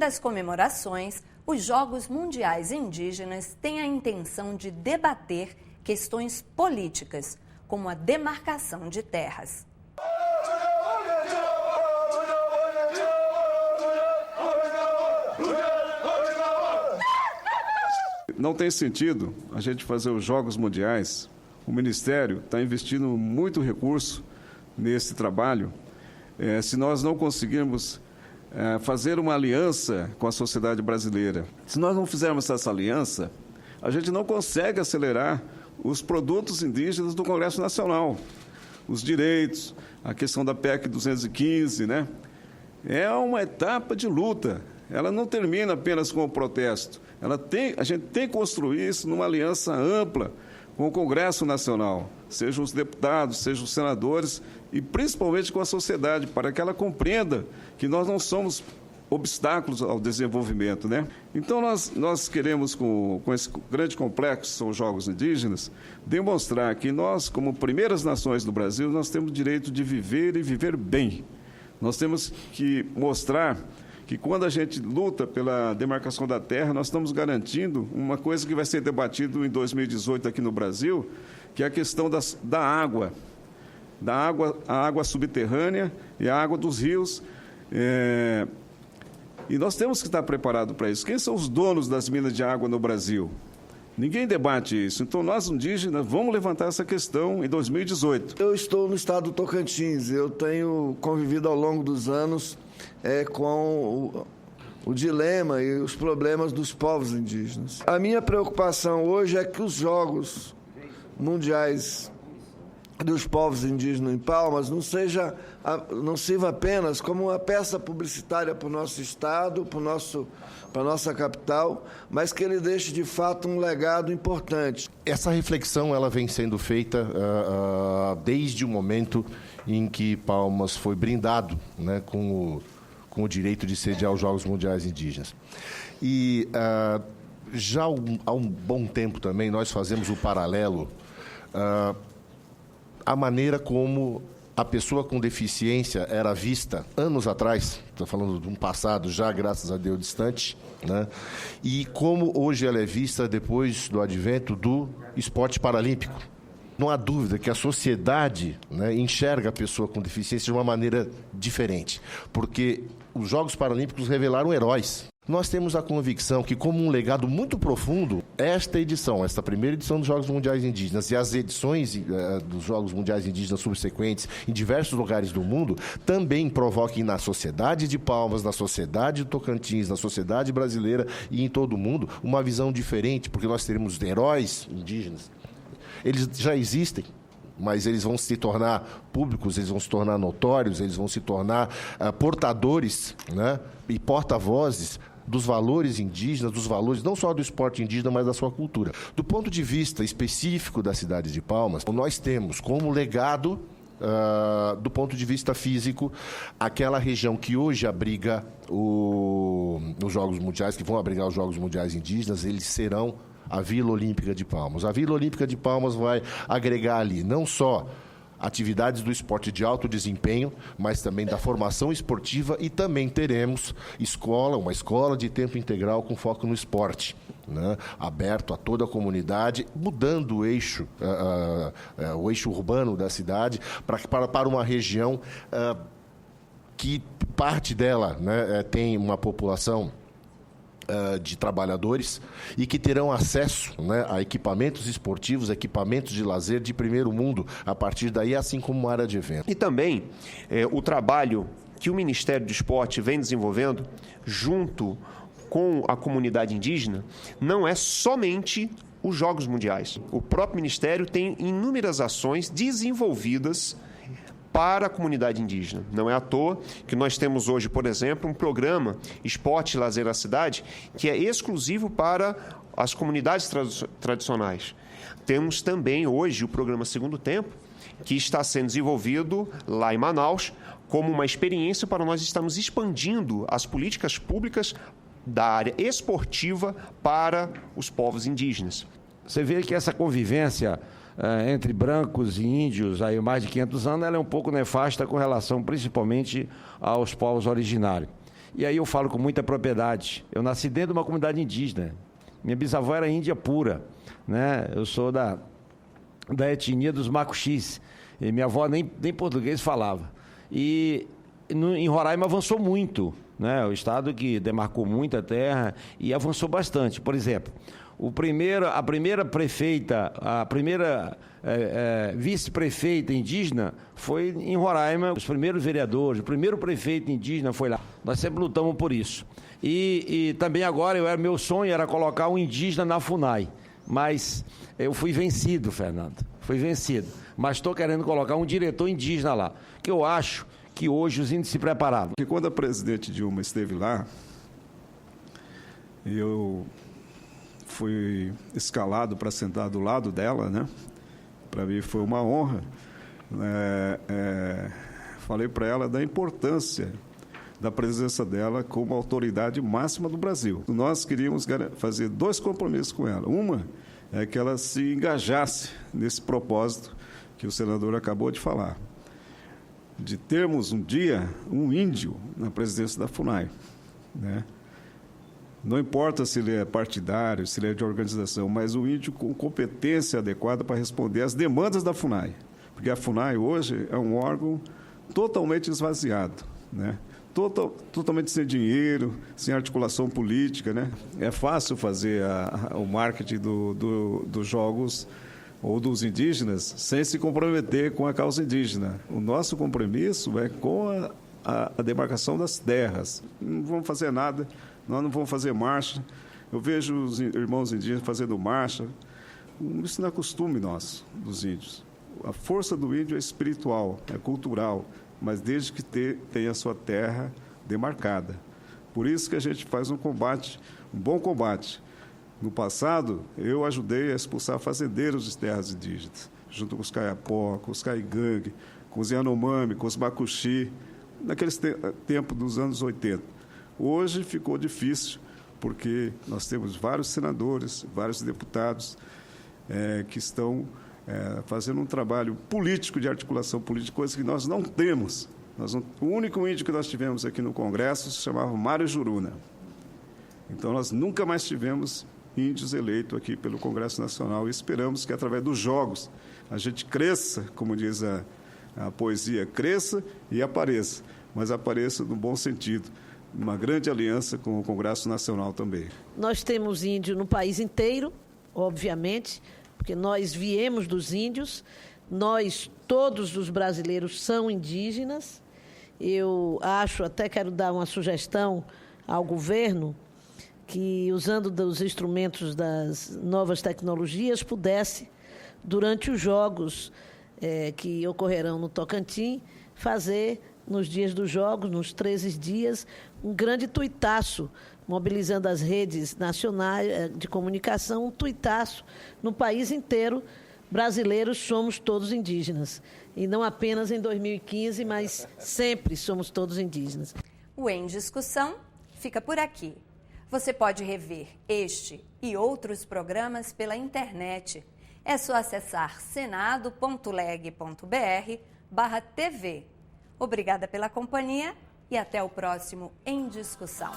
das comemorações, os Jogos Mundiais Indígenas têm a intenção de debater questões políticas, como a demarcação de terras. Não tem sentido a gente fazer os Jogos Mundiais. O Ministério está investindo muito recurso nesse trabalho. Se nós não conseguirmos fazer uma aliança com a sociedade brasileira, se nós não fizermos essa aliança, a gente não consegue acelerar os produtos indígenas do Congresso Nacional. Os direitos, a questão da PEC 215, né? É uma etapa de luta. Ela não termina apenas com o protesto. A gente tem que construir isso numa aliança ampla com o Congresso Nacional, sejam os deputados, sejam os senadores e principalmente com a sociedade, para que ela compreenda que nós não somos obstáculos ao desenvolvimento, né? Então, nós queremos, com esse grande complexo, são os Jogos Indígenas, demonstrar que nós, como primeiras nações do Brasil, nós temos o direito de viver e viver bem. Nós temos que mostrar que quando a gente luta pela demarcação da terra, nós estamos garantindo uma coisa que vai ser debatido em 2018 aqui no Brasil, que é a questão da água, a água subterrânea e a água dos rios. E nós temos que estar preparados para isso. Quem são os donos das minas de água no Brasil? Ninguém debate isso. Então, nós, indígenas, vamos levantar essa questão em 2018. Eu estou no estado do Tocantins. Eu tenho convivido ao longo dos anos com o dilema e os problemas dos povos indígenas. A minha preocupação hoje é que os Jogos Mundiais dos Povos Indígenas em Palmas não sirva apenas como uma peça publicitária para o nosso estado, para a nossa capital, mas que ele deixe de fato um legado importante. Essa reflexão ela vem sendo feita desde o momento em que Palmas foi brindado, né, com o direito de sediar os Jogos Mundiais Indígenas. E já há um bom tempo também nós fazemos o paralelo, a maneira como a pessoa com deficiência era vista anos atrás, estou falando de um passado já, graças a Deus, distante, né? E como hoje ela é vista depois do advento do esporte paralímpico. Não há dúvida que a sociedade, né, enxerga a pessoa com deficiência de uma maneira diferente, porque os Jogos Paralímpicos revelaram heróis. Nós temos a convicção que, como um legado muito profundo, esta primeira edição dos Jogos Mundiais Indígenas e as edições dos Jogos Mundiais Indígenas subsequentes em diversos lugares do mundo também provoquem na sociedade de Palmas, na sociedade do Tocantins, na sociedade brasileira e em todo o mundo uma visão diferente, porque nós teremos heróis indígenas. Eles já existem, mas eles vão se tornar públicos, eles vão se tornar notórios, eles vão se tornar portadores, né, e porta-vozes dos valores indígenas, dos valores não só do esporte indígena, mas da sua cultura. Do ponto de vista específico da cidade de Palmas, nós temos como legado, do ponto de vista físico, aquela região que hoje abriga os Jogos Mundiais, que vão abrigar os Jogos Mundiais Indígenas, eles serão a Vila Olímpica de Palmas. A Vila Olímpica de Palmas vai agregar ali não só atividades do esporte de alto desempenho, mas também da formação esportiva, e também teremos uma escola de tempo integral com foco no esporte, né, aberto a toda a comunidade, mudando o eixo urbano da cidade para uma região que parte dela, né, tem uma população de trabalhadores e que terão acesso, né, a equipamentos esportivos, equipamentos de lazer de primeiro mundo a partir daí, assim como uma área de evento. E também o trabalho que o Ministério do Esporte vem desenvolvendo junto com a comunidade indígena não é somente os Jogos Mundiais. O próprio Ministério tem inúmeras ações desenvolvidas para a comunidade indígena. Não é à toa que nós temos hoje, por exemplo, um programa Esporte e Lazer na Cidade, que é exclusivo para as comunidades tradicionais. Temos também hoje o programa Segundo Tempo, que está sendo desenvolvido lá em Manaus, como uma experiência para nós estarmos expandindo as políticas públicas da área esportiva para os povos indígenas. Você vê que essa convivência entre brancos e índios, aí mais de 500 anos, ela é um pouco nefasta com relação principalmente aos povos originários. E aí eu falo com muita propriedade. Eu nasci dentro de uma comunidade indígena. Minha bisavó era índia pura, né? Eu sou da etnia dos Macuxis. E minha avó nem português falava. E em Roraima avançou muito, né? O estado que demarcou muita terra e avançou bastante. Por exemplo, a primeira prefeita, a primeira vice-prefeita indígena foi em Roraima. Os primeiros vereadores, o primeiro prefeito indígena foi lá. Nós sempre lutamos por isso. E também agora, meu sonho era colocar um indígena na FUNAI. Mas eu fui vencido, Fernando. Fui vencido. Mas estou querendo colocar um diretor indígena lá. Que eu acho que hoje os índios se preparavam. Porque quando a presidente Dilma esteve lá, eu fui escalado para sentar do lado dela, né? Para mim foi uma honra. Falei para ela da importância da presença dela como autoridade máxima do Brasil. Nós queríamos fazer 2 compromissos com ela. Uma é que ela se engajasse nesse propósito que o senador acabou de falar, de termos um dia um índio na presidência da FUNAI, né? Não importa se ele é partidário, se ele é de organização, mas um índio com competência adequada para responder às demandas da FUNAI. Porque a FUNAI hoje é um órgão totalmente esvaziado, né? Totalmente sem dinheiro, sem articulação política, né? É fácil fazer o marketing dos jogos ou dos indígenas sem se comprometer com a causa indígena. O nosso compromisso é com a demarcação das terras. Não vamos fazer nada, nós não vamos fazer marcha. Eu vejo os irmãos indígenas fazendo marcha. Isso não é costume nosso, dos índios. A força do índio é espiritual, é cultural, mas desde que tenha a sua terra demarcada. Por isso que a gente faz um combate, um bom combate. No passado, eu ajudei a expulsar fazendeiros de terras indígenas, junto com os Kayapó, com os Kaigangue, com os Yanomami, com os Macuxi, naqueles tempos dos anos 80. Hoje ficou difícil, porque nós temos vários senadores, vários deputados que estão fazendo um trabalho político, de articulação política, coisa que nós não temos. O único índio que nós tivemos aqui no Congresso se chamava Mário Juruna. Então, nós nunca mais tivemos índios eleitos aqui pelo Congresso Nacional e esperamos que, através dos jogos, a gente cresça, como diz a poesia, cresça e apareça, mas apareça no bom sentido, numa grande aliança com o Congresso Nacional também. Nós temos índio no país inteiro, obviamente, porque nós viemos dos índios, todos os brasileiros são indígenas. Eu até quero dar uma sugestão ao governo que, usando dos instrumentos das novas tecnologias, pudesse, durante os jogos que ocorrerão no Tocantins, fazer, nos dias dos jogos, nos 13 dias, um grande tuitaço, mobilizando as redes nacionais de comunicação, um tuitaço no país inteiro. Brasileiros somos todos indígenas. E não apenas em 2015, mas sempre somos todos indígenas. O Em Discussão fica por aqui. Você pode rever este e outros programas pela internet. É só acessar senado.leg.br/TV. Obrigada pela companhia e até o próximo Em Discussão.